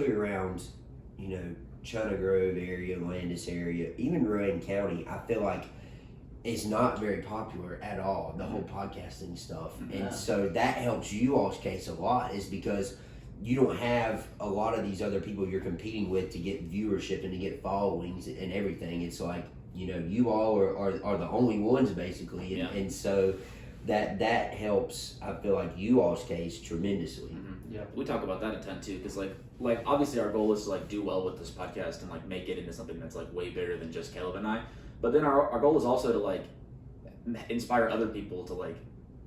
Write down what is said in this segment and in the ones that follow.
around, China Grove area, Landis area, even Rowan County, I feel like it's not very popular at all, the whole podcasting stuff. Yeah. And so that helps you all's case a lot, is because you don't have a lot of these other people you're competing with to get viewership and to get followings and everything. It's like, you all are the only ones basically. And so that helps, I feel like, you all's case tremendously. Mm-hmm. Yeah, we talk about that a ton too, because like obviously our goal is to like do well with this podcast and like make it into something that's like way bigger than just Caleb and I. But then our goal is also to like inspire other people to like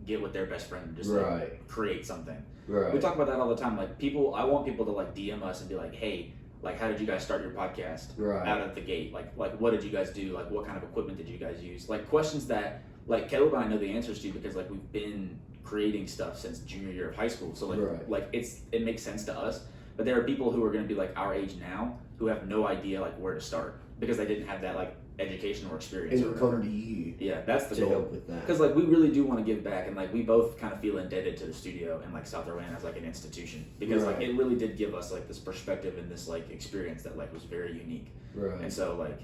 get with their best friend and just like create something. Right. We talk about that all the time. Like I want people to like DM us and be like, hey, like how did you guys start your podcast out of the gate? Like what did you guys do? Like what kind of equipment did you guys use? Like questions that like Caleb and I know the answers to, because like we've been creating stuff since junior year of high school. So like it makes sense to us. But there are people who are going to be like our age now who have no idea like where to start because they didn't have that like education or experience. It will come to you. Yeah, that's the to goal. help with that. Because like we really do want to give back, and like we both kind of feel indebted to the studio and like South Carolina as like an institution, because like it really did give us like this perspective and this like experience that like was very unique. Right. And so like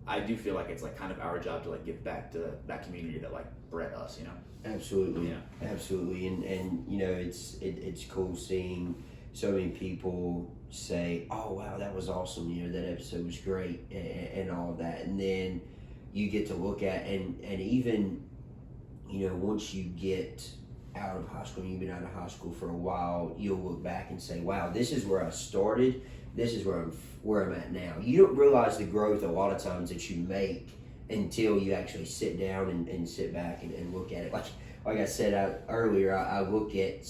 I do feel like it's like kind of our job to like give back to that community that like bred us, Absolutely. Yeah. Absolutely. And it's cool seeing so many people say, oh wow, that was awesome, that episode was great, and all of that. And then you get to look at and even once you get out of high school, and you've been out of high school for a while, you'll look back and say, wow, this is where I started, this is where I'm at now. You don't realize the growth a lot of times that you make until you actually sit down and sit back and look at it. Like I said earlier, I look at,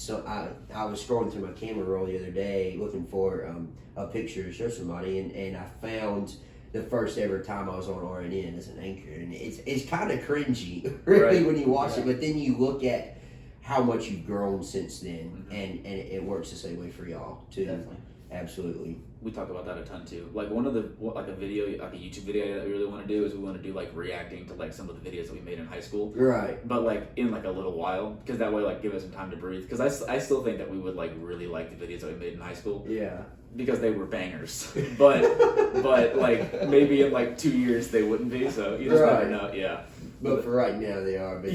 I was scrolling through my camera roll the other day looking for a picture to show somebody, and I found the first ever time I was on RNN as an anchor, and it's kind of cringy really when you watch it, but then you look at how much you've grown since then, and it works the same way for y'all too. Definitely. Absolutely. We talk about that a ton too. Like one of the like a YouTube video that we really want to do is we want to do like reacting to like some of the videos that we made in high school. Right. But like in like a little while, because that way like give us some time to breathe. Because I still think that we would like really like the videos that we made in high school. Yeah. Because they were bangers. but like maybe in like 2 years they wouldn't be. So you just never know. Yeah. But for right now they are. But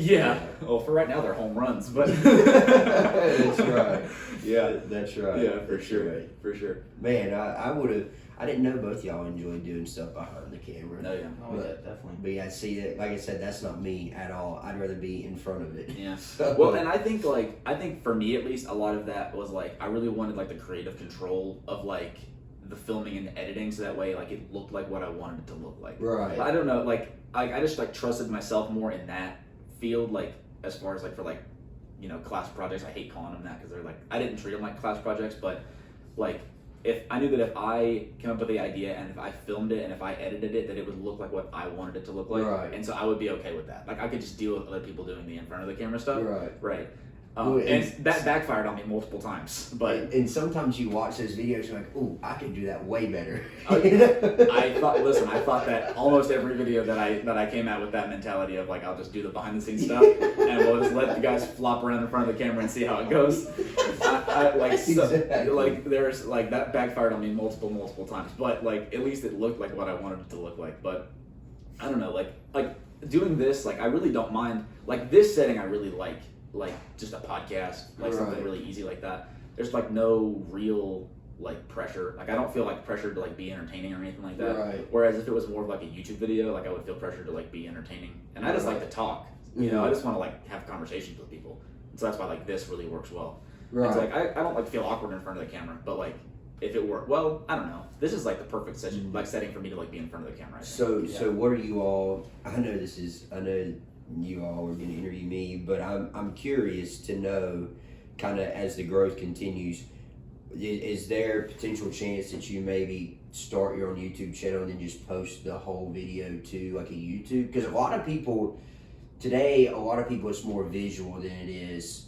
Well, for right now they're home runs. But that's right. Yeah, that's right. Yeah, for sure. Right. For sure. Man, I didn't know both y'all enjoyed doing stuff behind the camera. No, yeah. Oh, yeah, definitely. But yeah, see that, like I said, that's not me at all. I'd rather be in front of it. Yeah. Well, and I think for me at least, a lot of that was like I really wanted like the creative control of like the filming and the editing, so that way like it looked like what I wanted it to look like. Right. But I don't know, like I just like trusted myself more in that field, like as far as like for like class projects. I hate calling them that because they're like, I didn't treat them like class projects, but like if I knew that if I came up with the idea and if I filmed it and if I edited it, that it would look like what I wanted it to look like. Right. And so I would be okay with that. Like I could just deal with other people doing the in front of the camera stuff. Right. And that backfired on me multiple times. But and sometimes you watch those videos, you're like, "Ooh, I could do that way better." I thought that almost every video that I came out with that mentality of like, I'll just do the behind the scenes stuff and we'll just let the guys flop around in front of the camera and see how it goes. Like there's like that backfired on me multiple times. But like at least it looked like what I wanted it to look like. But I don't know, like doing this, like I really don't mind. Like this setting, I really like just a podcast, like something really easy like that. There's like no real like pressure. Like I don't feel like pressured to like be entertaining or anything like that. Right. Whereas if it was more of like a YouTube video, like I would feel pressured to like be entertaining. And I just like to talk. I just want to like have conversations with people. And so that's why like this really works well. Right. It's like I don't like feel awkward in front of the camera, but like if it worked well, I don't know. This is like the perfect setting for me to like be in front of the camera. So what are you all? I know you all are going to interview me, but I'm curious to know, kind of as the growth continues, is there a potential chance that you maybe start your own YouTube channel and then just post the whole video to like a YouTube? Because a lot of people today, it's more visual than it is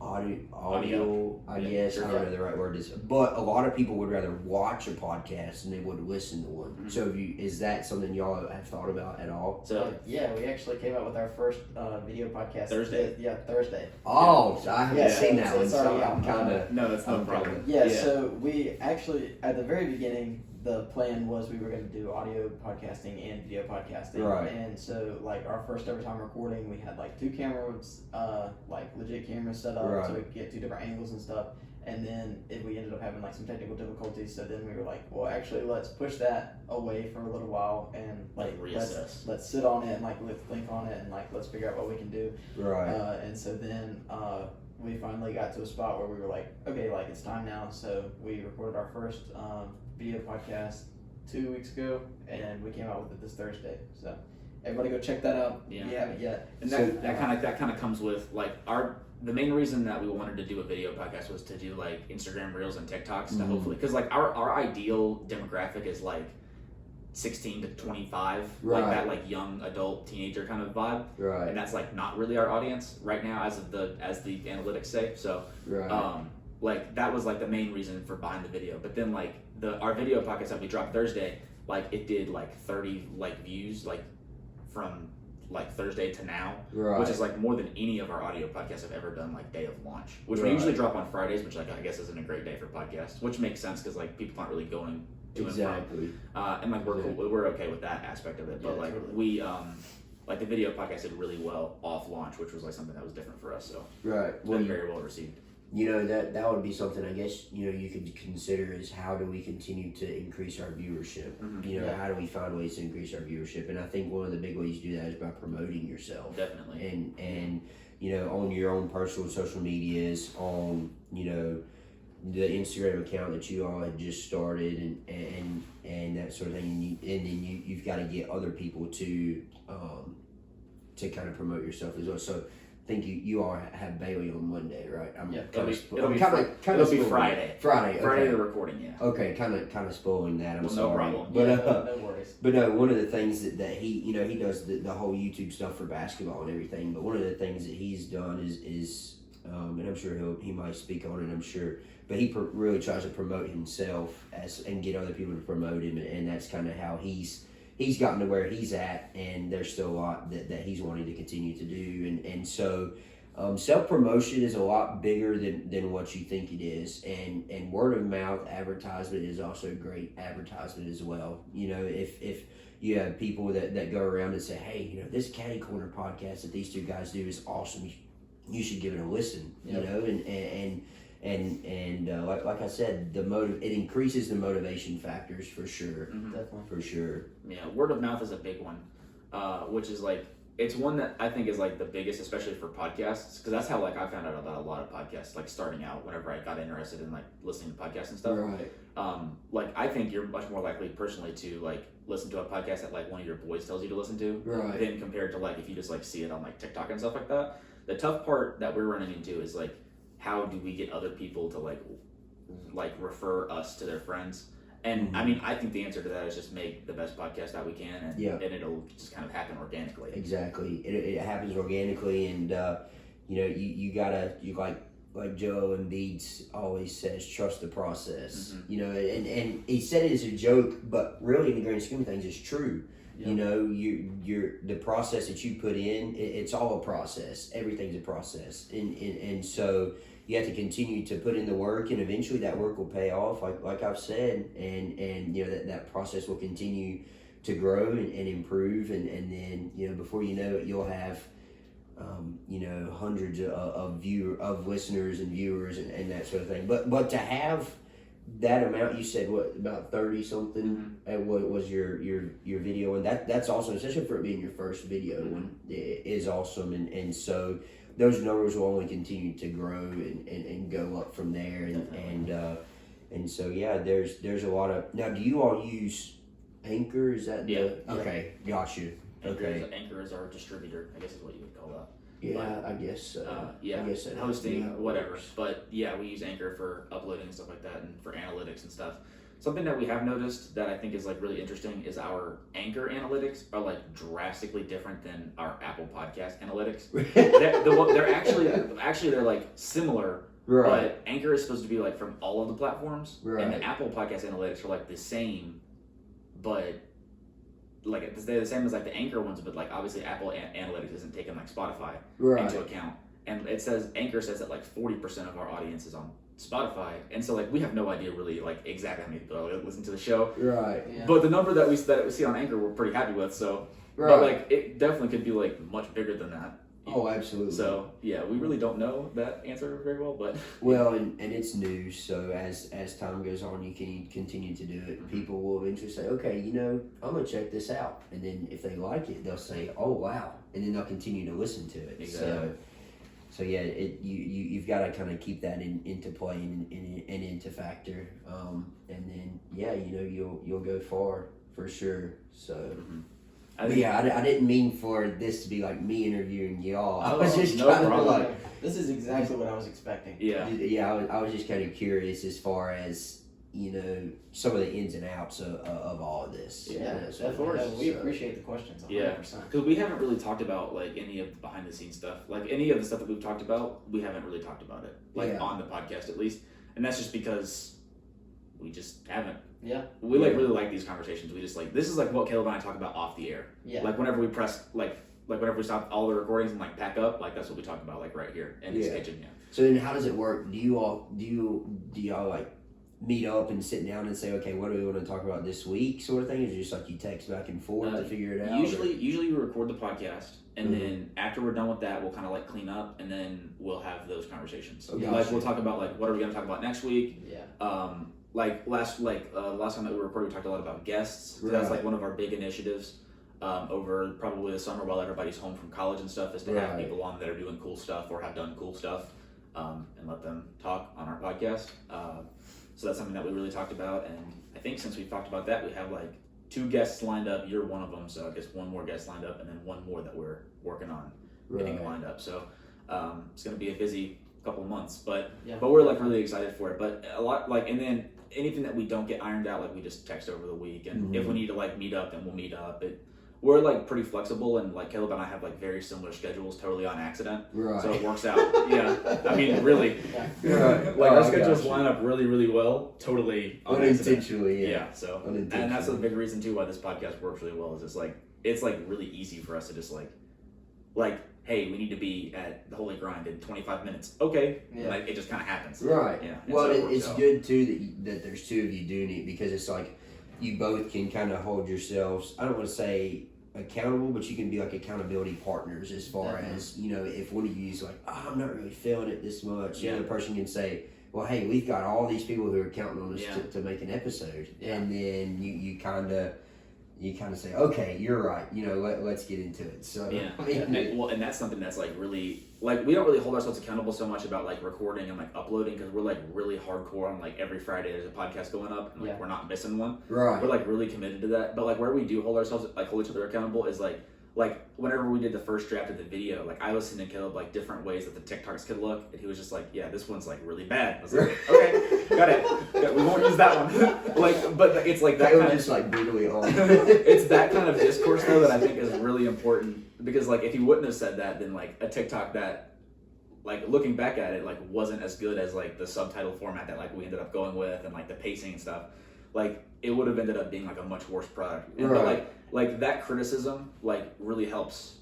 audio, I guess. Sure. I don't know the right word is, but a lot of people would rather watch a podcast than they would listen to one. Mm-hmm. So is that something y'all have thought about at all? So yeah, we actually came out with our first video podcast Thursday. Thursday. Oh, so I haven't seen that one, it's so already I'm out. kind of. no, that's no problem. Yeah, so we actually, at the very beginning, the plan was we were going to do audio podcasting and video podcasting. Right. And so, like, our first ever time recording, we had, like, 2 cameras, like, legit cameras set up Right. so we could get 2 different angles and stuff. And then we ended up having, like, some technical difficulties. So then we were like, well, actually, let's push that away for a little while and, like, reassess. let's sit on it and, like, let's think on it and, like, let's figure out what we can do. Right. And so then we finally got to a spot where we were like, okay, like it's time now. So we recorded our first video podcast 2 weeks ago, and we came out with it this Thursday. So everybody go check that out. Yeah. If you haven't yet. And that kind of comes with like the main reason that we wanted to do a video podcast was to do like Instagram Reels and TikToks to hopefully, because like our ideal demographic is like 16 to 25, Right. like that like young adult teenager kind of vibe, Right. and that's like not really our audience right now as the analytics say. So Right. like that was like the main reason for buying the video. But then like our video podcast that we dropped Thursday, like it did like 30 like views like from like Thursday to now, Right. which is like more than any of our audio podcasts have ever done like day of launch, which we Right. usually drop on Fridays, which like I guess isn't a great day for podcasts, which makes sense because like people aren't really going to Exactly. and like we're cool, we're okay with that aspect of it, but Yeah, like totally. we like the video podcast did really well off launch, which was like something that was different for us, so Right. it's Well, been very well received. you know, that would be something I guess, you know, you could consider is how do we continue to increase our viewership? Mhm. You know, Yeah. how do we find ways to increase our viewership? And I think one of the big ways to do that is by promoting yourself. Definitely. And you know, on your own personal social medias, on, you know, the Instagram account that you all had just started and that sort of thing, and then you've got to get other people to kind of promote yourself as well. So I think you all have Bailey on Monday, right? I'm Yeah, kind it'll of be kind of Friday. Friday, Friday okay. the recording, yeah. Okay, kind of spoiling that. I'm Well, no sorry, problem. but no worries. but no, one of the things that he, you know, he does the whole YouTube stuff for basketball and everything. But one of the things that he's done is and I'm sure he might speak on it. I'm sure, but he really tries to promote himself and get other people to promote him, and that's kind of how he's gotten to where he's at. And there's still a lot that he's wanting to continue to do, and so. Self-promotion is a lot bigger than what you think it is, and word of mouth advertisement is also great advertisement as well. You know, if you have people that go around and say, hey, you know, this Caddy Corner podcast that these 2 guys do is awesome, you should give it a listen. Yep. You know, and like I said, it increases the motivation factors for sure. Mhm. Definitely. For sure. Yeah, word of mouth is a big one, which is like, it's one that I think is like the biggest, especially for podcasts, because that's how like I found out about a lot of podcasts, like starting out whenever I got interested in like listening to podcasts and stuff. Right. Like I think you're much more likely personally to like listen to a podcast that like one of your boys tells you to listen to, Right. than compared to like if you just like see it on like TikTok and stuff like that. The tough part that we're running into is like, how do we get other people to like refer us to their friends? And I mean, I think the answer to that is just make the best podcast that we can, and it'll just kind of happen organically. Exactly, it happens organically, and you know, you gotta like Joe Embiid always says, trust the process. Mhm. You know, and he said it as a joke, but really in the grand scheme of things, it's true. Yep. You know, the process that you put in, it's all a process. Everything's a process, and so. You have to continue to put in the work, and eventually that work will pay off, like I've said, and you know that process will continue to grow and improve, and then, you know, before you know it, you'll have you know, hundreds of listeners and viewers and that sort of thing. But to have that amount, you said what, about 30 something at what was your video, and that's awesome, especially for it being your first video one, is awesome, and so. Those numbers will only continue to grow and go up from there, and so yeah, there's a lot of. Now, do you all use Anchor? Is that okay? Got you. Anchor is our distributor, I guess is what you would call that. Yeah, I guess so. Yeah, I guess that hosting, whatever. But yeah, we use Anchor for uploading and stuff like that, and for analytics and stuff. something that we have noticed that I think is like really interesting is our Anchor analytics are like drastically different than our Apple Podcast analytics. they're actually they're like similar, Right. but Anchor is supposed to be like from all of the platforms, Right. and the Apple Podcast analytics are like the same, but like they're the same as like the Anchor ones, but like obviously Apple analytics isn't taking like Spotify into account, and it says Anchor says that like 40% of our audience is on Spotify, and so like we have no idea really like exactly how many people listen to the show, Right. Yeah. but the number that we see on Anchor we're pretty happy with. So, Right. but like it definitely could be like much bigger than that. Oh, absolutely. So yeah, we really don't know that answer very well, but Well, and it's new, so as time goes on, you can continue to do it. People will eventually say, okay, you know, I'm going to check this out. And then if they like it, they'll say, oh, wow. And then they'll continue to listen to it. Exactly. So yeah, you've got to kind of keep that into play and into factor. And then, yeah, you know, you'll go far for sure. So... I didn't mean for this to be like me interviewing y'all. I was just trying to like. This is exactly what I was expecting. Yeah. I was just kind of curious as far as, you know, some of the ins and outs of all of this. Yeah, So, of course. We appreciate the questions. 100%. Yeah, because we haven't really talked about like any of the behind the scenes stuff. Like any of the stuff that we've talked about, we haven't really talked about it, like on the podcast at least. And that's just because we just haven't. Yeah. We like really like these conversations. We just like this is like what Caleb and I talk about off the air. Yeah. Like whenever we press like whenever we stop all the recordings and like pack up, like that's what we talk about like right here in this kitchen. Yeah. So then, how does it work? Do y'all like meet up and sit down and say, okay, what do we want to talk about this week, sort of thing? Is it just like you text back and forth to figure it out? Usually we record the podcast, and then after we're done with that, we'll kind of like clean up, and then we'll have those conversations. Okay. Like we'll talk about like what are we going to talk about next week. Yeah. Like last time that we recorded, we talked a lot about guests. So that's like one of our big initiatives over probably the summer while everybody's home from college and stuff is to have people on that are doing cool stuff or have done cool stuff and let them talk on our podcast. So that's something that we really talked about, and I think since we've talked about that, we have like 2 guests lined up. You're one of them, so I guess 1 more guest lined up, and then 1 more that we're working on getting lined up. So it's going to be a busy couple of months, but we're like really excited for it. But a lot like, and then anything that we don't get ironed out, like we just text over the week, and if we need to like meet up, then we'll meet up. We're like pretty flexible, and like Caleb and I have like very similar schedules, totally on accident. Right. So it works out. Yeah. I mean, really. Right. Like our schedules line up really, really well, totally unintentionally. Yeah. So and that's a big reason too why this podcast works really well. Is it's like really easy for us to just like hey, we need to be at the Holy Grind in 25 minutes. Okay. Yeah. Like it just kind of happens. Right. Yeah. Well, it's good too that there's 2 of you doing it, because it's like you both can kind of hold yourselves, I don't want to say accountable, but you can be like accountability partners as far as, you know, if one of you is like, oh, I'm not really feeling it this much, the other person can say, well, hey, we've got all these people who are counting on us to make an episode. And then you kind of say, okay, you're right, you know, let's get into it. So and that's something that's like really like we don't really hold ourselves accountable so much about like recording and like uploading, because we're like really hardcore on like every Friday there's a podcast going up, and like we're not missing one. Right. We're like really committed to that. But like where we do hold each other accountable is like whenever we did the first draft of the video, like I listened to Caleb like different ways that the TikToks could look, and he was just like, yeah, this one's like really bad. I was like, okay, got it. We won't use that one. Like, but it's like that kind of just like brutally on. It's that kind of discourse though that I think is really important, because like if he wouldn't have said that, then like a TikTok that like looking back at it like wasn't as good as like the subtitle format that like we ended up going with, and like the pacing and stuff, like it would have ended up being like a much worse product. And, but like that criticism like really helps,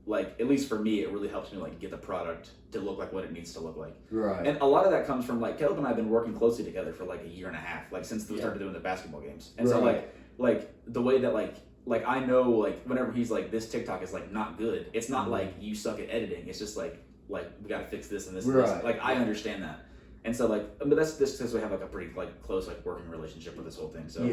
like at least for me it really helps me like get the product to look like what it needs to look like. Right. And a lot of that comes from like Caleb and I have been working closely together for like a year and a half, like since we started doing the basketball games. And so like the way that like I know like whenever he's like this TikTok is like not good, it's not like you suck at editing, it's just like we gotta fix this and this and this. Like I understand that. And so like, but that's this because we have like a pretty like close like working relationship with this whole thing. So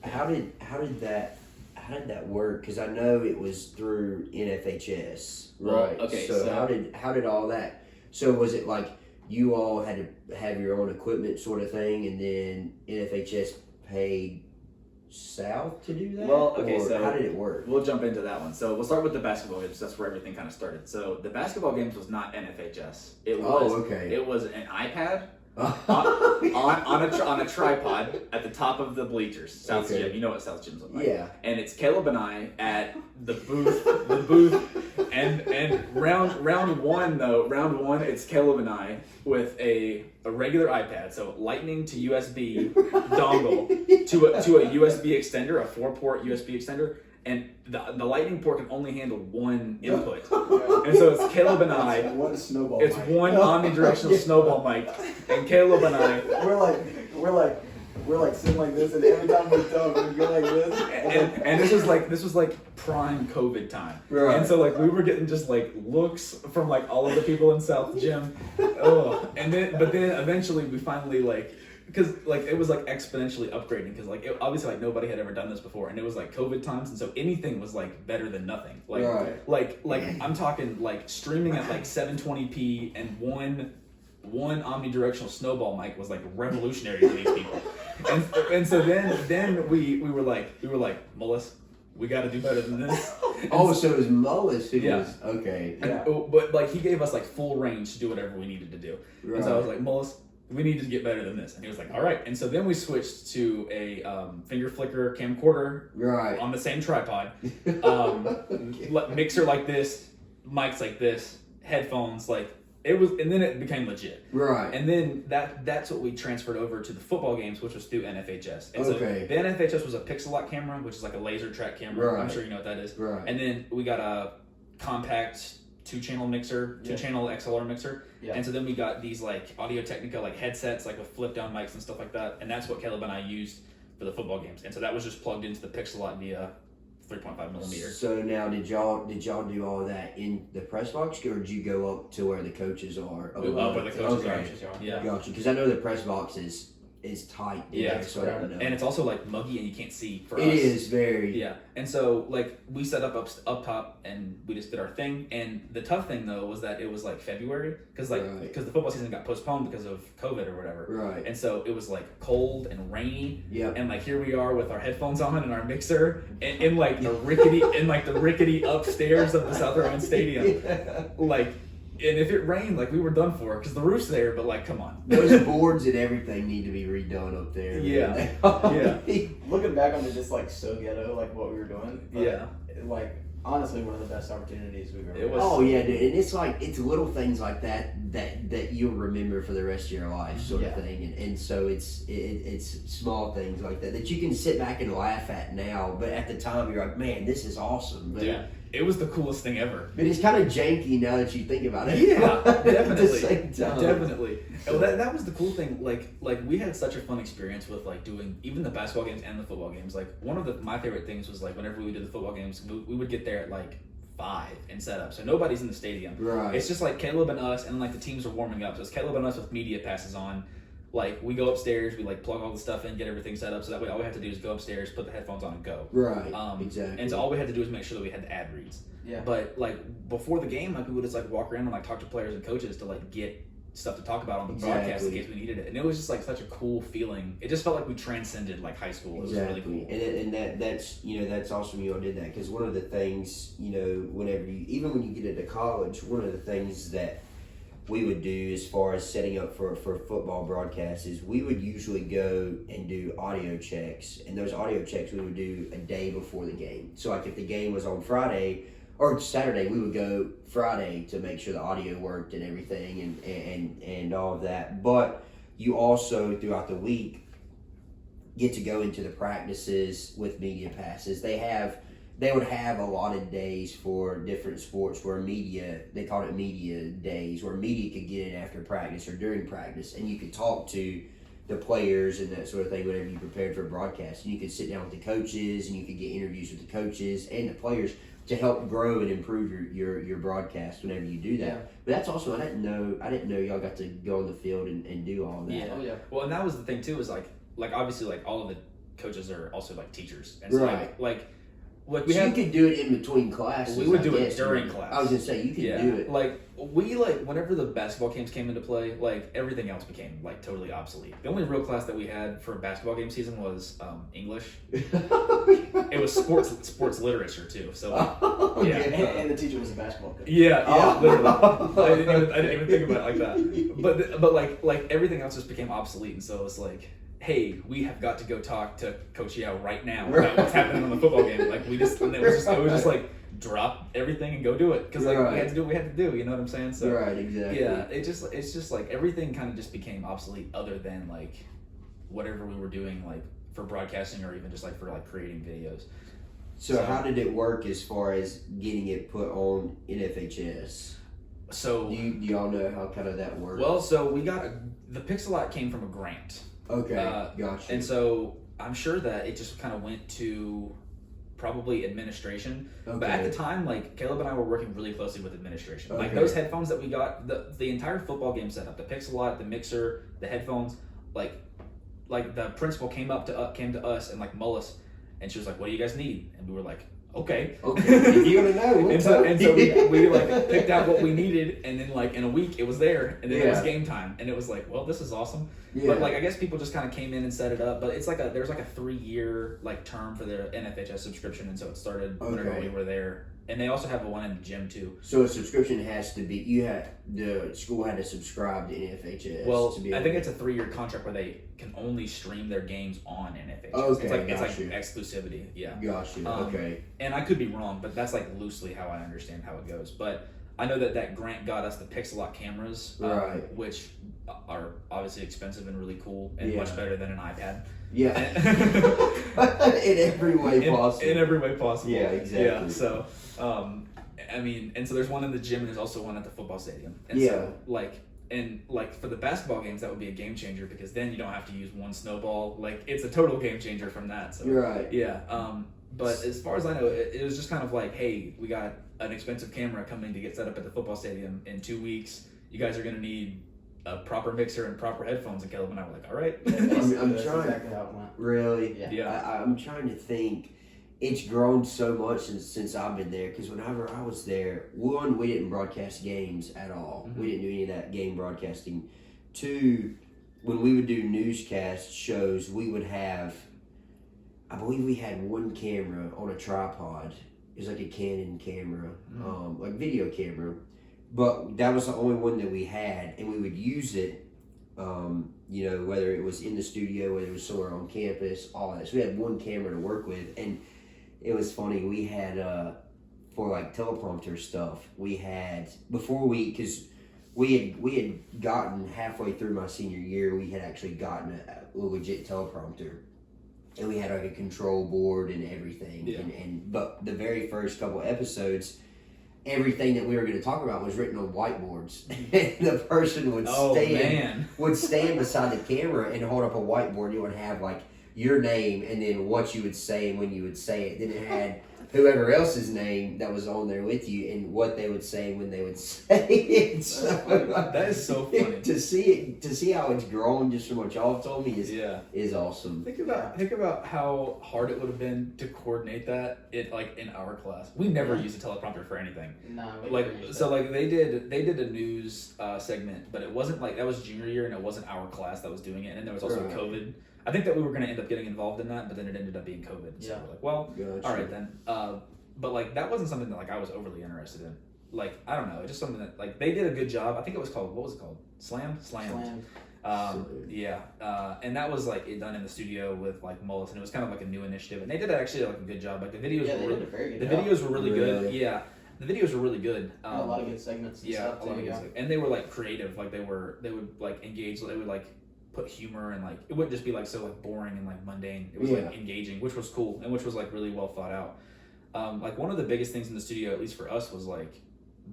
how did that work? Because I know it was through NFHS, right? Well, okay. So how did all that? So was it like you all had to have your own equipment sort of thing, and then NFHS paid South to do that? Well, okay, or so how did it work? We'll jump into that one. So we'll start with the basketball games. That's where everything kind of started. So the basketball games was not NFHS. It was It was an iPad on a tripod at the top of the bleachers. South Okay. Gym. You know what South Gyms look like. Yeah. And it's Caleb and I at the booth, and round one, it's Caleb and I with a regular iPad, so Lightning to USB dongle to a USB extender, a 4-port USB extender, and the Lightning port can only handle one input, and so it's Caleb and I. One snowball. It's mic. one omnidirectional snowball mic, and Caleb and I. We're like sitting like this, and every time we talk, we go like this. And this was like prime COVID time, Right. and so like we were getting just like looks from like all of the people in South Gym, but then eventually we finally like, because like it was like exponentially upgrading, because like obviously like nobody had ever done this before, and it was like COVID times, and so anything was like better than nothing. Like Right. like I'm talking like streaming at like 720p, and one omnidirectional snowball mic was like revolutionary to these people. And so then we were like Mullis, we got to do better than this. Oh, so it was Mullis who Yeah. was okay. Yeah. But like he gave us like full range to do whatever we needed to do. Right. And so I was like, Mullis, we need to get better than this. And he was like, all right. And so then we switched to a finger flicker camcorder Right. on the same tripod, mixer like this, mics like this, headphones like. It was, and then it became legit. Right. And then that's what we transferred over to the football games, which was through NFHS. And Okay. so the NFHS was a Pixel-Lock camera, which is like a laser track camera. Right. I'm sure you know what that is. Right. And then we got a compact 2-channel mixer, 2-channel XLR mixer. Yeah. And so then we got these like Audio-Technica like headsets, like with flip-down mics and stuff like that. And that's what Caleb and I used for the football games. And so that was just plugged into the Pixel-Lock via 3.5 millimeter. So now, did y'all do all that in the press box, or did you go up to where the coaches are? Up where the coaches Okay. are. Yeah. Gotcha. Because I know the press box is tight. Yeah, so I don't know. And it's also like muggy and you can't see for us. It is very. Yeah, and so like we set up top and we just did our thing. And the tough thing though was that it was like February, because Right. the football season got postponed because of COVID or whatever. Right. And so it was like cold and rainy. Yep. And like here we are with our headphones on and our mixer in like the rickety upstairs of the South Rowan Stadium. Yeah. Like, and if it rained, like we were done for because the roof's there. But like, come on. Those boards and everything need to be redone up there. Yeah. Yeah. Looking back on it, just like so ghetto, like what we were doing. But, Yeah. Like honestly, one of the best opportunities we've ever. It was- Oh yeah, dude. And it's like it's little things like that you'll remember for the rest of your life, sort of Yeah. thing. And so it's small things like that you can sit back and laugh at now, but at the time you're like, man, this is awesome. But, Dude, it was the coolest thing ever. but it's kind of janky now that you think about it. Yeah, At the definitely. same time. Definitely. Well, that was the cool thing. Like we had such a fun experience with like doing even the basketball games and the football games. Like one of my favorite things was like whenever we did the football games, we would get there at like 5 and set up, so nobody's in the stadium. Right. It's just like Caleb and us, and like the teams are warming up. So it's Caleb and us with media passes on. Like we go upstairs, we like plug all the stuff in, get everything set up, so that way all we have to do is go upstairs, put the headphones on, and go. Right. Exactly. And so all we had to do was make sure that we had the ad reads. Yeah. But like before the game, like we would just like walk around and like talk to players and coaches to like get stuff to talk about on the broadcast in Exactly. case we needed it. And it was just like such a cool feeling. It just felt like we transcended like high school. It was really cool. And that's awesome you all did that, because one of the things, whenever even when you get into college, one of the things that we would do as far as setting up for football broadcasts is we would usually go and do audio checks, and those audio checks we would do a day before the game. So like if the game was on Friday or Saturday, we would go Friday to make sure the audio worked and everything and all of that. But you also throughout the week get to go into the practices with media passes. They would have allotted days for different sports where they called it media days, where media could get in after practice or during practice, and you could talk to the players and that sort of thing whenever you prepared for a broadcast. And you could sit down with the coaches, and you could get interviews with the coaches and the players to help grow and improve your broadcast whenever you do that. Yeah. But that's also, I didn't know y'all got to go on the field and do all that. Yeah. Oh yeah. Well, and that was the thing too, is like obviously like all of the coaches are also like teachers. And so Right. like like we So had, you could do it in between classes. we would I do it guess. during class. I was gonna say you could do it. Like we like whenever the basketball games came into play, like everything else became like totally obsolete. The only real class that we had for basketball game season was English. It was sports literature too. So like, yeah, And the teacher was a basketball coach. yeah, literally. Oh. I didn't even think about it like that. But like everything else just became obsolete, and so it's like, hey, we have got to go talk to Coach Yao right now about what's happening on the football game. Like we just, and it was just like drop everything and go do it because like we had to do what we had to do. You know what I'm saying? So right, exactly. yeah, it's just like everything kind of just became obsolete, other than like whatever we were doing like for broadcasting or even just like for like creating videos. So how did it work as far as getting it put on NFHS? So do y'all know how kind of that works? Well, so we got the Pixelot came from a grant. Okay, gotcha. And so I'm sure that it just kind of went to probably administration. Okay. But at the time, like Caleb and I were working really closely with administration. Like Okay. those headphones that we got, the entire football game setup, the Pixelot, the mixer, the headphones, like the principal came to us and like Mullis, and she was like, "What do you guys need?" And we were like, "Okay." If you want to know, we'll and so we like picked out what we needed, and then like in a week it was there, and then it was game time, and it was like, well, this is awesome. Yeah. But like I guess people just kind of came in and set it up, but it's like there's like a 3-year like term for their NFHS subscription, and so it started whenever we were there. And they also have one in the gym too. So a subscription has to be the school had to subscribe to NFHS. Well, to be I think it's a 3-year contract where they can only stream their games on NFHS. Okay, it's like exclusivity. Yeah. Gotcha. Okay. And I could be wrong, but that's like loosely how I understand how it goes. But I know that grant got us the Pixelot cameras, Right. which are obviously expensive and really cool and much better than an iPad. Yeah. In every way possible. In every way possible. Yeah, exactly. Yeah. So, I mean, and so there's one in the gym and there's also one at the football stadium. And Yeah. so, like for the basketball games, that would be a game changer because then you don't have to use one snowball. Like it's a total game changer from that. So You're right. yeah. But as far as I know, it was just kind of like, hey, we got an expensive camera coming to get set up at the football stadium in 2 weeks. You guys are going to need a proper mixer and proper headphones. And Caleb and I were like, all right. I'm That's trying. exactly how it went. Really? Yeah. I'm trying to think. It's grown so much since I've been there. Because whenever I was there, one, we didn't broadcast games at all. Mm-hmm. We didn't do any of that game broadcasting. Two, when we would do newscast shows, we would have, I believe we had one camera on a tripod. It was like a Canon camera, like video camera. But that was the only one that we had, and we would use it, you know, whether it was in the studio, whether it was somewhere on campus, all that. So we had one camera to work with, and it was funny. We had, for like teleprompter stuff, we had, because we had gotten halfway through my senior year, we had actually gotten a legit teleprompter. And we had like a control board and everything. Yeah. But the very first couple episodes, everything that we were going to talk about was written on whiteboards. And the person would stand beside the camera and hold up a whiteboard. You would have like your name and then what you would say and when you would say it. Then it had whoever else's name that was on there with you and what they would say when they would say it. So, that is so funny. to see how it's grown just from what y'all have told me is awesome. Think about how hard it would have been to coordinate that in our class. We never used a teleprompter for anything. No, they did a news segment, but it wasn't like that was junior year and it wasn't our class that was doing it, and then there was also COVID. I think that we were going to end up getting involved in that, but then it ended up being COVID. So we're like, well, all right then. But like that wasn't something that like I was overly interested in. Like I don't know, it's just something that like they did a good job. I think it was called, what was it called? Slammed. And that was like it done in the studio with like Mullis, and it was kind of like a new initiative, and they did actually like a good job. Like the videos videos were really good. Yeah, the videos were really good. A lot of good segments. And stuff too, and they were like creative. Like they would like engage. They would like put humor and like it wouldn't just be like so like boring and like mundane. It was like engaging, which was cool and which was like really well thought out. Like one of the biggest things in the studio, at least for us, was like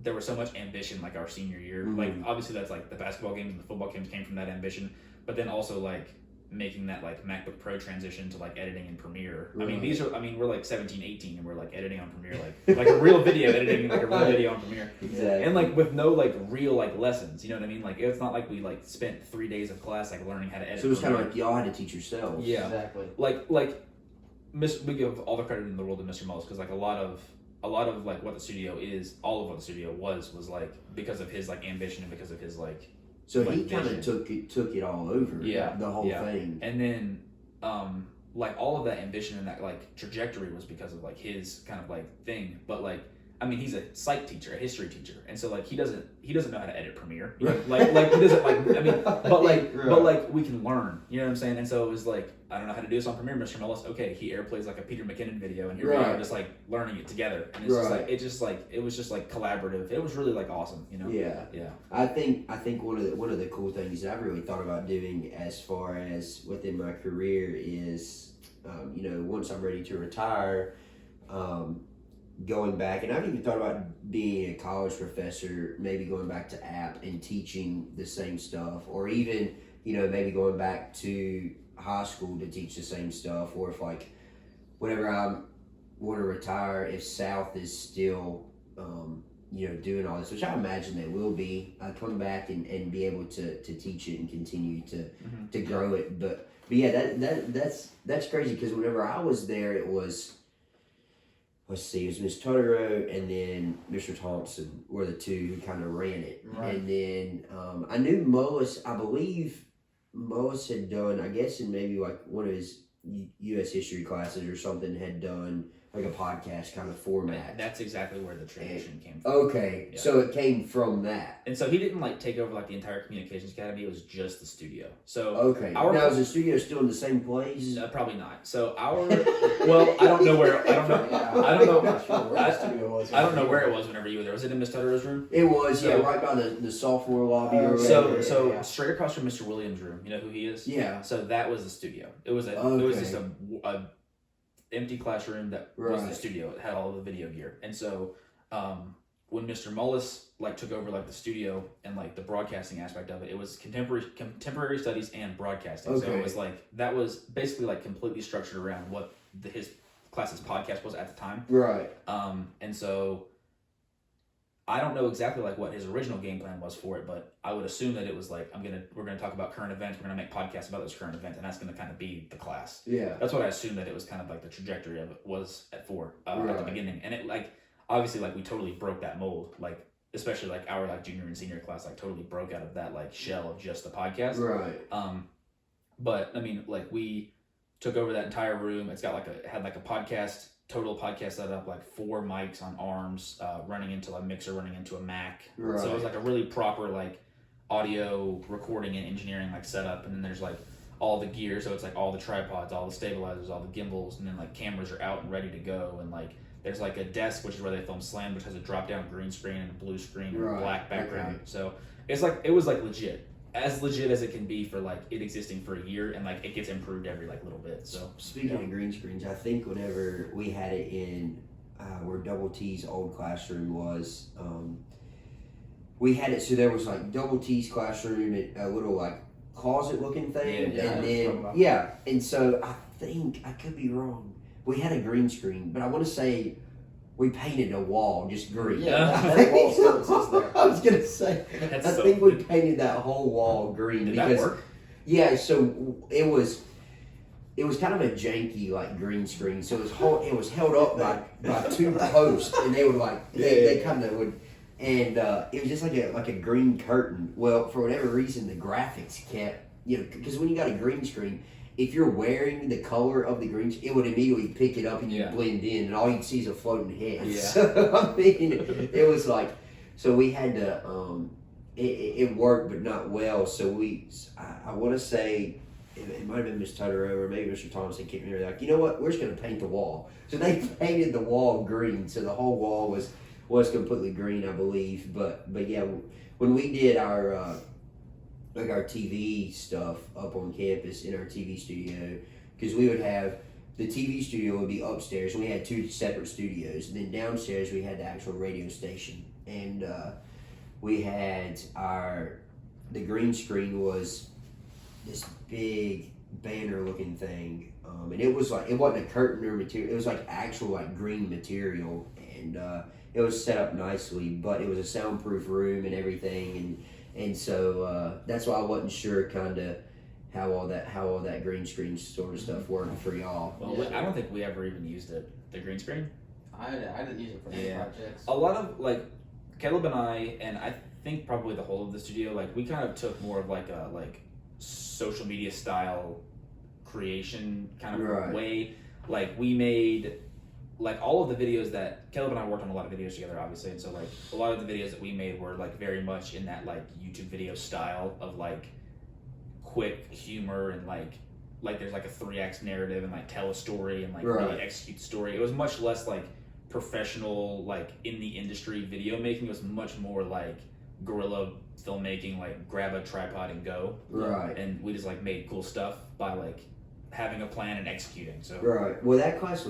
there was so much ambition like our senior year. Like obviously that's like the basketball games and the football games came from that ambition, but then also like making that like MacBook Pro transition to like editing in Premiere. I mean we're like 17, 18 and we're like editing on Premiere like a real video editing like a real video on Premiere. Exactly. And like with no like real like lessons, you know what I mean? Like it's not like we like spent 3 days of class like learning how to edit. So it was kind of like y'all had to teach yourselves. Yeah. Exactly. Like we give all the credit in the world to Mr. Mullis because like a lot of like what the studio is, all of what the studio was like because of his like ambition and because of his like. So like, he kind of vision. took it all over. Yeah, the whole thing. And then like all of that ambition and that like trajectory was because of like his kind of like thing, but like. I mean, he's a psych teacher, a history teacher, and so like he doesn't know how to edit Premiere. You know? Like he doesn't like. I mean, but like we can learn. You know what I'm saying? And so it was like I don't know how to do this on Premiere, Mr. Mullis. Okay, he airplays like a Peter McKinnon video, and here we are just like learning it together. And it's just like it was just like collaborative. It was really like awesome. You know? Yeah. Yeah. I think one of the cool things that I've really thought about doing as far as within my career is, you know, once I'm ready to retire. Going back, and I've even thought about being a college professor, maybe going back to app and teaching the same stuff, or even, you know, maybe going back to high school to teach the same stuff, or if like, whenever I want to retire, if South is still, you know, doing all this, which I imagine they will be, I come back and be able to teach it and continue to grow it, but yeah, that's crazy, because whenever I was there, it was, let's see, it was Miss Totoro and then Mr. Thompson were the two who kind of ran it. Right. And then I knew Mullis, I believe Mullis had done, I guess in maybe like one of his U.S. history classes or something, had done like a podcast kind of format. That's exactly where the transition came from. Okay, yeah. So it came from that. And so he didn't like take over like the entire communications academy. It was just the studio. So okay. Now is the studio still in the same place? No, probably not. So well, I don't know where. I don't know where it was whenever you were there. Was it in Miss Tutter's room? It was, yeah, right by the sophomore lobby. So straight across from Mr. Williams' room. You know who he is? Yeah. So that was the studio. It was just a empty classroom that was the studio. It had all the video gear. And so when Mr. Mullis like took over like the studio and like the broadcasting aspect of it, it was contemporary studies and broadcasting. Okay. So it was like that was basically like completely structured around what his class's podcast was at the time. Right. And so I don't know exactly like what his original game plan was for it, but I would assume that it was like we're gonna talk about current events, we're gonna make podcasts about those current events, and that's gonna kind of be the class. Yeah, that's what I assumed that it was kind of like the trajectory of it was at the beginning, and it like obviously like we totally broke that mold, like especially like our like junior and senior class like totally broke out of that like shell of just the podcast. Right. But I mean like we took over that entire room. It's got had like a total podcast setup, like 4 mics on arms, running into a mixer, running into a Mac. Right. So it was like a really proper like audio recording and engineering like setup. And then there's like all the gear. So it's like all the tripods, all the stabilizers, all the gimbals, and then like cameras are out and ready to go. And like there's like a desk, which is where they film Slam, which has a drop down green screen and a blue screen and a black background. Okay. So it's like, it was like legit as it can be for like it existing for a year, and like it gets improved every like little bit. So speaking of green screens, I think whenever we had it in where Double T's old classroom was, we had it so there was like Double T's classroom, a little like closet looking thing, and then and so I think I could be wrong. We had a green screen, but I want to say we painted a wall just green. Yeah, that wall still exists there. I was gonna say, I think we painted that whole wall green. Did that work? Yeah, so it was kind of a janky like green screen. So it was held up by 2 posts, and they would like they kind of would, and it was just like a green curtain. Well, for whatever reason, the graphics kept, you know, because when you got a green screen, if you're wearing the color of the green, it would immediately pick it up and you blend in, and all you'd see is a floating head. Yeah. So, I mean, it was like, so we had to, it worked, but not well. So I want to say, it might have been Miss Totoro or maybe Mr. Thompson kicked me. They're like, you know what, we're just going to paint the wall. So they painted the wall green. So the whole wall was completely green, I believe. But yeah, when we did our TV stuff up on campus in our TV studio, because we would have the TV studio would be upstairs, and we had 2 separate studios, and then downstairs we had the actual radio station, and we had the green screen was this big banner looking thing, and it was like, it wasn't a curtain or material, it was like actual like green material, and it was set up nicely, but it was a soundproof room and everything, and so that's why I wasn't sure kind of how all that green screen sort of stuff worked for y'all. Well, I don't think we ever even used it. The green screen. I didn't use it for any projects. A lot of like Caleb and I think probably the whole of the studio, like we kind of took more of like a social media style creation kind of way. Like we made like all of the videos that Caleb and I worked on a lot of videos together, obviously, and so like a lot of the videos that we made were like very much in that like YouTube video style of like quick humor and like there's like a 3x narrative and like tell a story and like really execute the story. It was much less like professional like in the industry video making. It was much more like guerrilla filmmaking, like grab a tripod and go. Right. And we just like made cool stuff by like having a plan and executing. So well, that class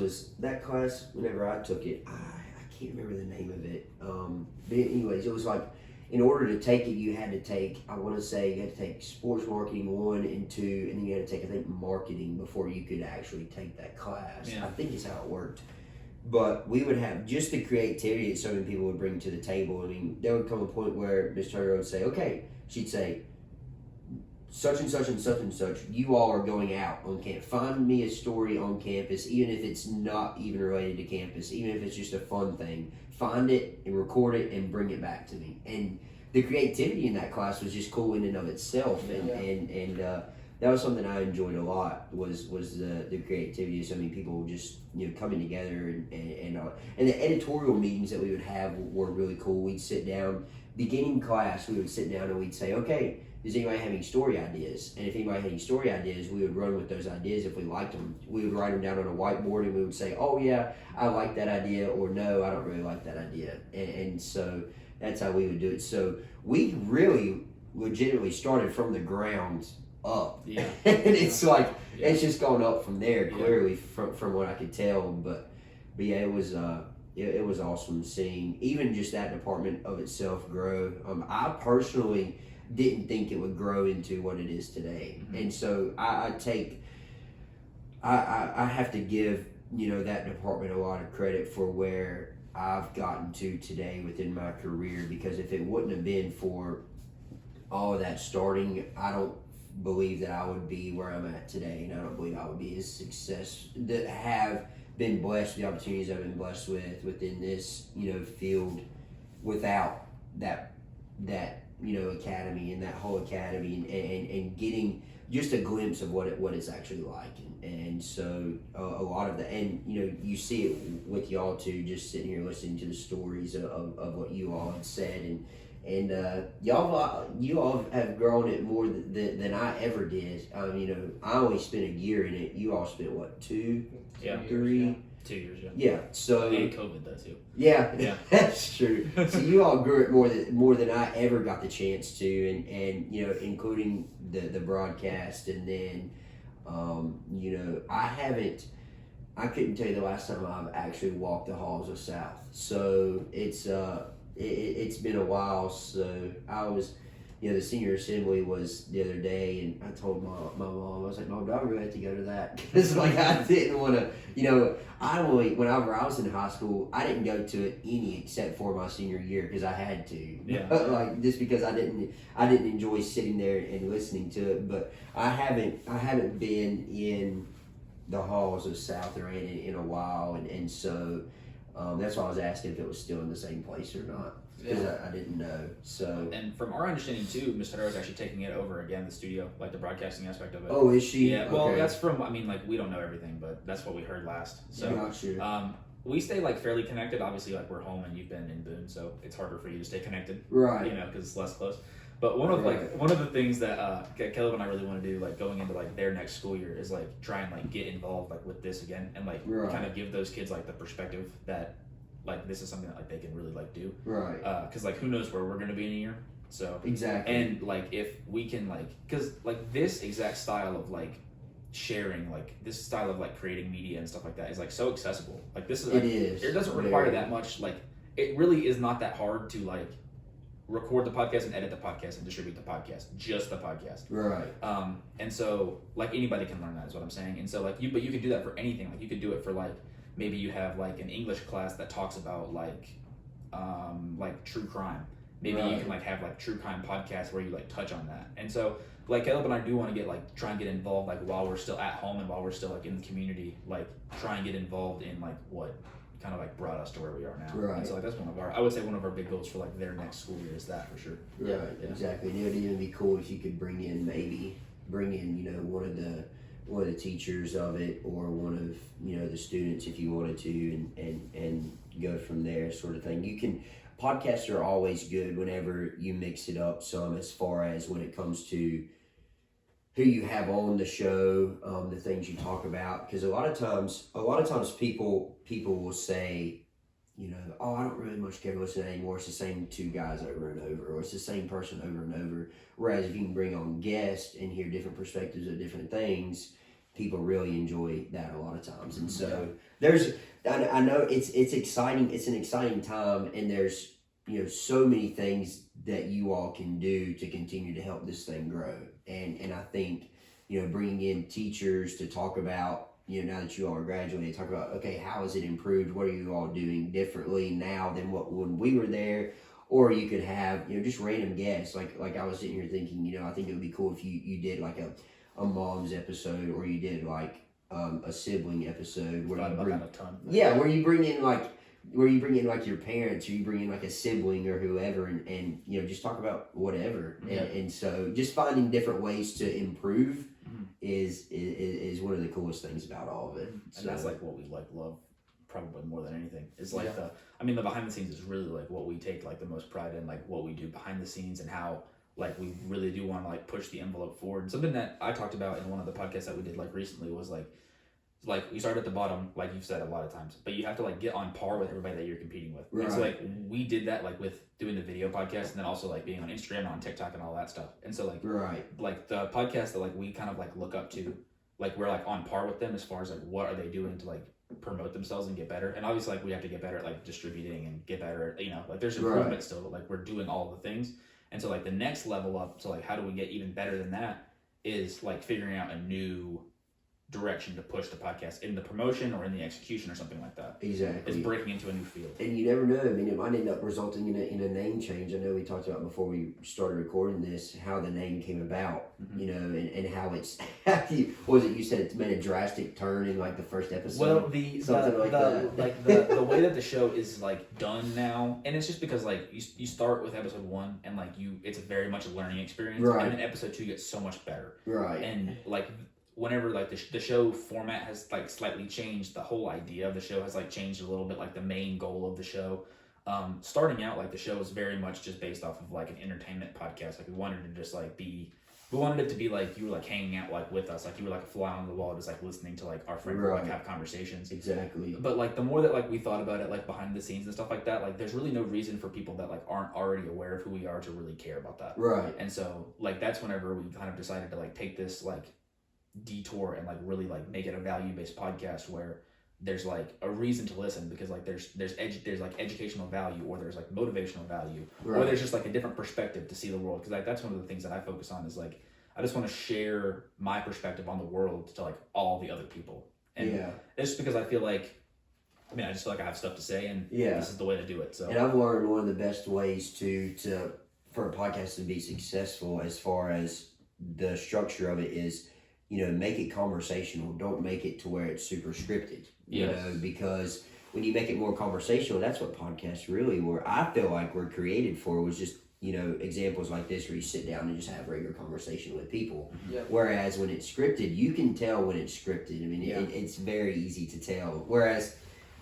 whenever I took it, I can't remember the name of it. But anyways, it was like in order to take it, you had to take, I want to say you had to take sports marketing 1 and 2, and then you had to take, I think, marketing before you could actually take that class. Yeah. I think it's how it worked. But we would have just the creativity that so many people would bring to the table. I mean, there would come a point where Miss Turner would say, okay, she'd say, such and such and such and such, you all are going out on campus. Find me a story on campus, even if it's not even related to campus, even if it's just a fun thing. Find it and record it and bring it back to me. And the creativity in that class was just cool in and of itself. And that was something I enjoyed a lot was the creativity of so many people just coming together and the editorial meetings that we would have were really cool. We'd sit down, beginning class, we would sit down and we'd say, okay, does anybody have any story ideas? And if anybody had any story ideas, we would run with those ideas. If we liked them, we would write them down on a whiteboard and we would say, oh yeah, I like that idea, or no, I don't really like that idea. And so that's how we would do it. So we really legitimately started from the ground up. Yeah. And it's like, it's just gone up from there, clearly, from what I could tell. But yeah, it was awesome seeing even just that department of itself grow. I personally didn't think it would grow into what it is today. Mm-hmm. And so I have to give that department a lot of credit for where I've gotten to today within my career, because if it wouldn't have been for all of that starting, I don't believe that I would be where I'm at today, and I don't believe I would be as success that have been blessed with the opportunities I've been blessed with within this field without that academy and that whole academy and getting just a glimpse of what it's actually like. And so a lot of the, and you see it with y'all too, just sitting here listening to the stories of what you all have said, and you all have grown it more than I ever did. I only spent a year in it. You all spent what, 2, 3? 2 years, yeah. So and COVID though too. Yeah, that's true. So you all grew it more than I ever got the chance to, and including the broadcast, and then I couldn't tell you the last time I've actually walked the halls of South. So it's been a while. So I was. The senior assembly was the other day, and I told my mom, I was like, Mom, do I really have to go to that? Because I didn't want to, whenever I was in high school, I didn't go to it any except for my senior year because I had to. Yeah. Just because I didn't enjoy sitting there and listening to it. But I haven't been in the halls of South or in a while, and so that's why I was asking if it was still in the same place or not. Because I didn't know. So, and from our understanding too, Miss Hutter is actually taking it over again, the studio, like the broadcasting aspect of it. Oh, is she? Yeah. Well, that's from. We don't know everything, but that's what we heard last. So, gotcha. We stay fairly connected. Obviously, we're home, and you've been in Boone, so it's harder for you to stay connected. Right. Because it's less close. But one of the things that Caleb and I really want to do, going into their next school year, is try and get involved with this again, and kind of give those kids the perspective that. This is something that they can really do. Right. Because who knows where we're going to be in a year. So exactly. And if we can because this exact style of sharing, this style of creating media and stuff like that is so accessible. This is it is. It doesn't require that much. It really is not that hard to record the podcast and edit the podcast and distribute the podcast, just the podcast. Right. And so anybody can learn that is what I'm saying. And so but you could do that for anything. You could do it for maybe you have an English class that talks about true crime. maybe you can like have like true crime podcasts where you like touch on that. And so like Caleb and I do want to get like try and get involved like while we're still at home and while we're still like in the community, like try and get involved in like what kind of like brought us to where we are now. Right. And so like that's I would say one of our big goals for like their next school year is that for sure. Right, exactly. And it would even be cool if you could bring in you know, one of the teachers of it, or one of, you know, the students if you wanted to, and go from there, sort of thing. Podcasts are always good whenever you mix it up some, as far as when it comes to who you have on the show, the things you talk about, because a lot of times people will say, you know, oh, I don't really much care to listen anymore. It's the same two guys over and over, or it's the same person over and over. Whereas if you can bring on guests and hear different perspectives of different things, people really enjoy that a lot of times. And so I know it's exciting. It's an exciting time, and there's, you know, so many things that you all can do to continue to help this thing grow. And I think, you know, bringing in teachers to talk about, you know, now that you all are graduated, talk about, okay, how has it improved? What are you all doing differently now than when we were there? Or you could have, you know, just random guests. Like I was sitting here thinking, you know, I think it would be cool if you did like a mom's episode, or you did like a sibling episode where you bring in like your parents, or you bring in like a sibling or whoever, and you know, just talk about whatever. And so just finding different ways to improve is one of the coolest things about all of it. And that's like what we like love probably more than anything. Is like the behind the scenes is really like what we take like the most pride in, like what we do behind the scenes, and how like we really do want to like push the envelope forward. And something that I talked about in one of the podcasts that we did like recently was like you start at the bottom, like you've said a lot of times, but you have to like get on par with everybody that you're competing with. Right. And so like we did that like with doing the video podcast, and then also like being on Instagram and on TikTok and all that stuff. And so like the podcast that like we kind of like look up to, like we're like on par with them as far as like what are they doing to like promote themselves and get better. And obviously like we have to get better at like distributing and get better at, you know, like there's improvement still, but like we're doing all the things. And so like the next level up to like how do we get even better than that is like figuring out a new direction to push the podcast in the promotion or in the execution or something like that. Exactly. It's breaking into a new field. And you never know. I mean, it might end up resulting in a name change. I know we talked about before we started recording this, how the name came about, you know, and how it's, you said it's made a drastic turn in like the first episode? Well, the way that the show is like done now, and it's just because like you start with episode 1 and like it's very much a learning experience. Right. And then episode 2 gets so much better. Right. And like, whenever like the show format has like slightly changed, the whole idea of the show has like changed a little bit, like the main goal of the show. Starting out, like the show was very much just based off of like an entertainment podcast. Like we wanted it to be like you were like hanging out like with us, like you were like a fly on the wall, just like listening to like our friends like have conversations. Exactly. But like the more that like we thought about it, like behind the scenes and stuff like that, like there's really no reason for people that like aren't already aware of who we are to really care about that. Right. And so like that's whenever we kind of decided to like take this like detour and like really like make it a value-based podcast where there's like a reason to listen, because like there's like educational value, or there's like motivational value, or there's just like a different perspective to see the world. Because like that's one of the things that I focus on, is like I just want to share my perspective on the world to like all the other people. And it's just because I feel like, I mean, I just feel like I have stuff to say, and this is the way to do it. So, and I've learned one of the best ways for a podcast to be successful, as far as the structure of it, is, you know, make it conversational. Don't make it to where it's super scripted. You know, because when you make it more conversational, that's what podcasts really were. I feel like we're created for, was just, you know, examples like this where you sit down and just have regular conversation with people. Yep. Whereas when it's scripted, you can tell when it's scripted. I mean, it's very easy to tell. Whereas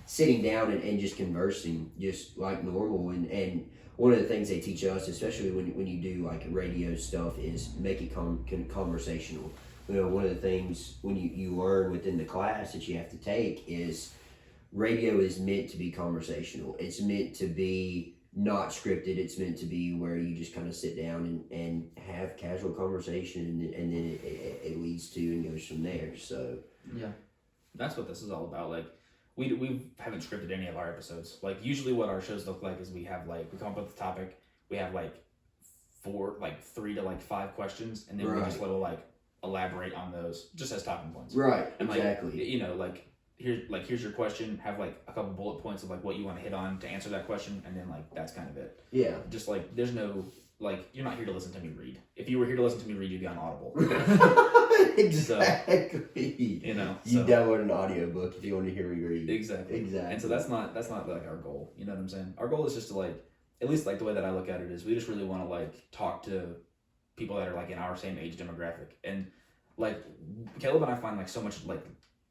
sitting down and just conversing just like normal, and one of the things they teach us, especially when you do like radio stuff, is make it conversational. You know, one of the things when you learn within the class that you have to take is radio is meant to be conversational. It's meant to be not scripted. It's meant to be where you just kind of sit down and have casual conversation, and then it leads to and goes from there. So that's what this is all about. Like we haven't scripted any of our episodes. Like usually what our shows look like is we come up with the topic, we have like 3 to 5 questions, and then we just little like elaborate on those just as talking points. Right. And exactly. Like, you know, like here's your question, have like a couple bullet points of like what you want to hit on to answer that question, and then like that's kind of it. Yeah. Just like there's no like you're not here to listen to me read. If you were here to listen to me read, you'd be on Audible. Exactly. So, you know, you download an audiobook if you want to hear me read. Exactly. And so that's not like our goal. You know what I'm saying? Our goal is just to like, at least like the way that I look at it is we just really want to like talk to people that are like in our same age demographic. And like Caleb and I find like so much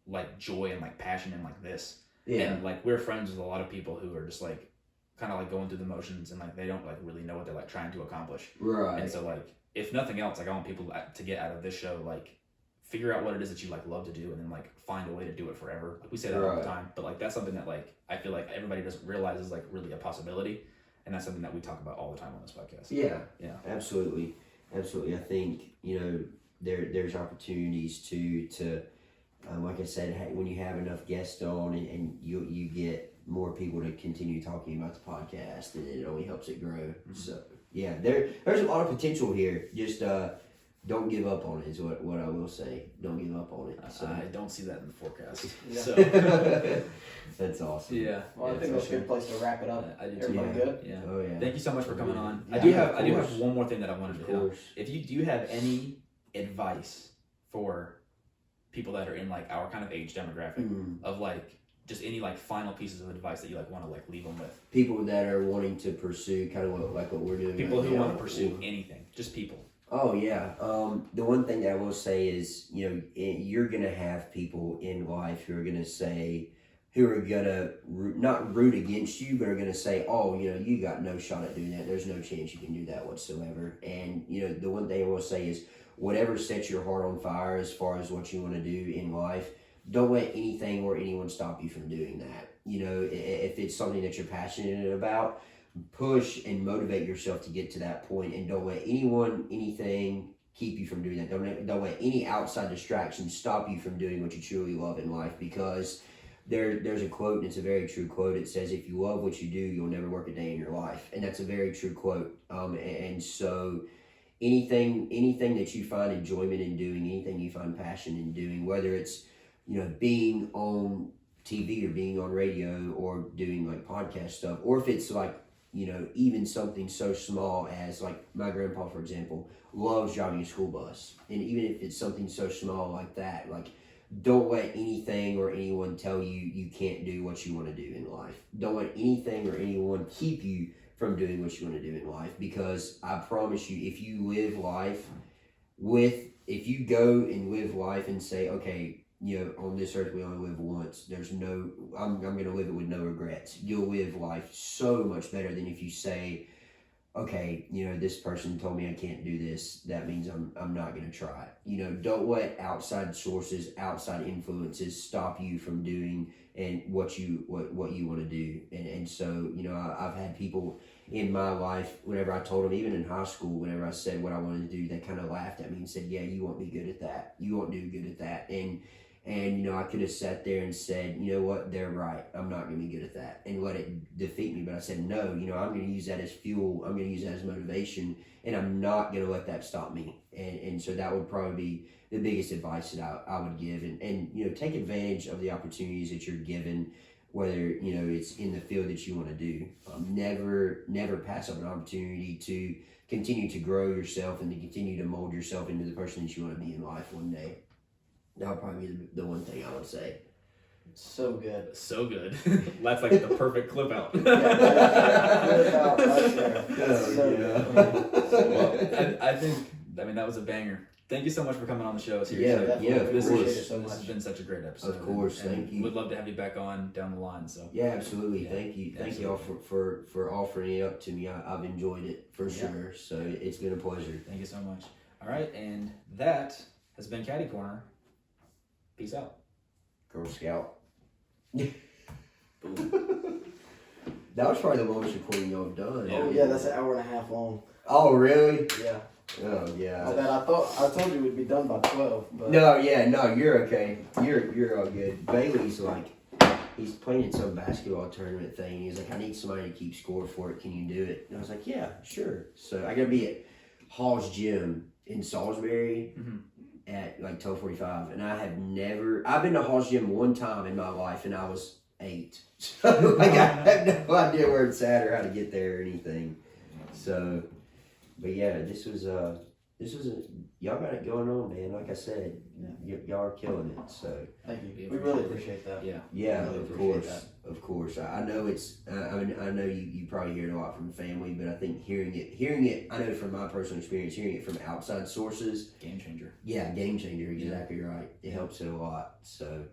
like joy and like passion in like this. Yeah. And like we're friends with a lot of people who are just like kind of like going through the motions and like they don't like really know what they're like trying to accomplish. Right. And so like if nothing else, like I want people to get out of this show like figure out what it is that you like love to do and then like find a way to do it forever. Like we say that all the time, but like that's something that like I feel like everybody doesn't realize is like really a possibility, and that's something that we talk about all the time on this podcast. Yeah. Absolutely. I think there's opportunities to like I said, when you have enough guests on and you get more people to continue talking about the podcast, and it only helps it grow. Mm-hmm. So yeah, there's a lot of potential here. Just don't give up on it is what I will say. Don't give up on it. So. I don't see that in the forecast. Yeah. So that's awesome. Yeah. Well, I think that's a good place to wrap it up. I do too. Everybody good? Yeah. Oh yeah. Thank you so much for coming on. Yeah, I do have one more thing that I wanted to hit on. If do you have any advice for people that are in like our kind of age demographic of like just any like final pieces of advice that you like want to like leave them with? People that are wanting to pursue kind of what we're doing. People who want to pursue anything, just people. Oh yeah. The one thing that I will say is, you're gonna have people in life who are gonna not root against you, but are gonna say, oh, you got no shot at doing that. There's no chance you can do that whatsoever. And the one thing I will say is, whatever sets your heart on fire as far as what you want to do in life, don't let anything or anyone stop you from doing that. If it's something that you're passionate about, push and motivate yourself to get to that point, and don't let anything keep you from doing that. Don't let any outside distractions stop you from doing what you truly love in life, because there's a quote, and it's a very true quote. It says, if you love what you do, you'll never work a day in your life. And that's a very true quote. And so anything that you find enjoyment in doing, anything you find passion in doing, whether it's being on TV or being on radio or doing like podcast stuff, or if it's like even something so small as like my grandpa, for example, loves driving a school bus, and even if it's something so small like that, like don't let anything or anyone tell you can't do what you want to do in life. Don't let anything or anyone keep you from doing what you want to do in life, because I promise you, if you go and live life and say, okay, on this earth we only live once, I'm going to live it with no regrets. You'll live life so much better than if you say, okay, this person told me I can't do this, that means I'm not going to try it. Don't let outside sources, outside influences stop you from doing and what you want to do. And so, I've had people in my life, whenever I told them, even in high school, whenever I said what I wanted to do, they kind of laughed at me and said, yeah, you won't be good at that. You won't do good at that. And I could have sat there and said, you know what, they're right. I'm not going to be good at that, and let it defeat me. But I said, no, I'm going to use that as fuel. I'm going to use that as motivation, and I'm not going to let that stop me. And so that would probably be the biggest advice that I would give. And take advantage of the opportunities that you're given, whether, it's in the field that you want to do. Never pass up an opportunity to continue to grow yourself and to continue to mold yourself into the person that you want to be in life one day. That would probably be the one thing I would say. So good. So good. That's like the perfect clip out. I think that was a banger. Thank you so much for coming on the show. Seriously. This has been such a great episode. Of course, thank you. We'd love to have you back on down the line. So yeah, absolutely. Thank you. Thank you all for offering it up to me. I've enjoyed it for sure. So it's been a pleasure. Thank you so much. All right, and that has been Caddy Corner. Peace out. Girl Scout. That was probably the longest recording y'all have done. Oh yeah, that's an hour and a half long. Oh really? Yeah. Oh yeah. I told you we'd be done by 12. But... No, you're okay. You're all good. Bailey's like, he's playing in some basketball tournament thing. He's like, I need somebody to keep score for it. Can you do it? And I was like, yeah, sure. So I gotta be at Hall's Gym in Salisbury. at like 12:45, and I have never. I've been to Hall's Gym one time in my life, and I was 8. So like I have no idea where it's at or how to get there or anything. So, but yeah, this was y'all got it going on, man. Like I said, y'all are killing it. So thank you. We really appreciate that. yeah, really of appreciate course, of course. I know it's. I mean, I know you probably hear it a lot from family, but I think hearing it. I know from my personal experience, hearing it from outside sources, Game changer. yeah, game changer. Exactly right. It helps it a lot. So.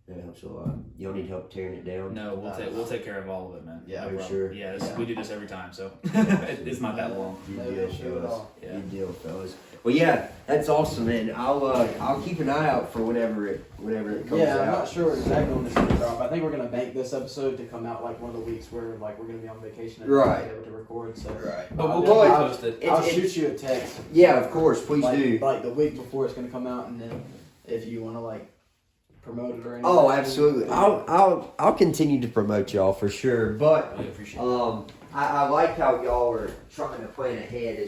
That helps a lot. Y'all need help tearing it down? No, we'll take care of all of it, man. Yeah, for problem. sure. Yeah, Yeah. we do this every time, so it's not that long. Good No deal, issue at fellas. all. Yeah. Good deal, fellas. Well, yeah, that's awesome, man. I'll keep an eye out for whenever it comes Yeah, out. I'm not sure exactly when this is gonna drop. I think we're gonna bank this episode to come out like one of the weeks where like we're gonna be on vacation and Right. be able to record. So Right. But we'll Well, definitely post it. I'll It- shoot you a text. Yeah, of course. Please like, do. like the week before it's gonna come out, and then if you want to like promote it or anything. Oh, absolutely. I'll continue to promote y'all for sure. But We appreciate it. I like how y'all are trying to plan ahead as